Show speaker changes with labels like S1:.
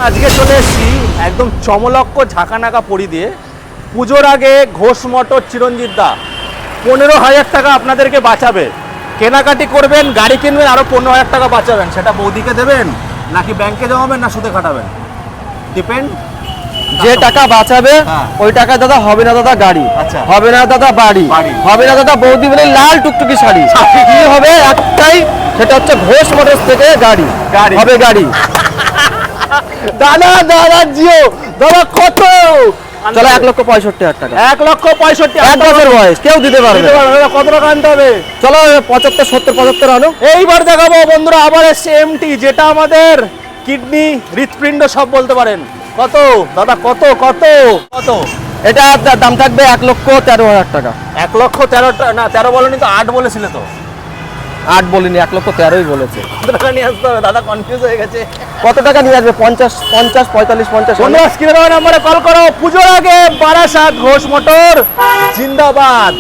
S1: আজকে চলে এসেছি একদম চমলক্ষ ঝাঁকানাকা পরি দিয়ে পুজোর আগে ঘোষ মোটর চিরঞ্জিত দা 15,000 টাকা আপনাদেরকে বাঁচাবে। কেনাকাটি করবেন, গাড়ি কিনবেন, আরো 15,000 টাকা বাঁচাবেন। সেটা বৌদিকে দেবেন নাকি ব্যাংকে জমাবেন না সুদে খাটাবেন, ডিপেন্ড।
S2: যে টাকা বাঁচাবে ওই টাকা দাদা হবে না দাদা গাড়ি,
S1: আচ্ছা।
S2: হবে না দাদা বাড়ি, হবে না দাদা বৌদি বলে লাল টুকটুকি শাড়ি। কি হবে একটাই, সেটা হচ্ছে ঘোষ মোটরস থেকে গাড়ি হবে গাড়ি।
S1: দাদা দাদা জিও দাদা কত?
S2: চলো 1,65,000 টাকা।
S1: 1,65,000
S2: 1 বছর বয়স, কেউ দিতে পারবে না।
S1: কত টাকা আনতে হবে?
S2: চলো 75, 70, 75 আনো।
S1: এইবার দেখাবো বন্ধুরা, আবার এসছে এমটি, যেটা আমাদের কিডনি হৃৎপিণ্ড সব বলতে পারেন। কত দাদা, কত কত কত?
S2: এটা দাম থাকবে 1,13,000 টাকা।
S1: 1,13,000 না, 13 বলেনি তো, 8 বলেছিলে তো।
S2: 8 বলিনি, 1,13,000ই বলেছে।
S1: কত টাকা নিয়ে আসতে হবে? দাদা কনফিউজ হয়ে গেছে।
S2: কত টাকা নিয়ে আসবে? 50, 50, 45, 50।
S1: বন্ধুরা স্ক্রিনে দেওয়া নাম্বারে কল করো। পুজোর আগে বারাসাত ঘোষ মোটর জিন্দাবাদ।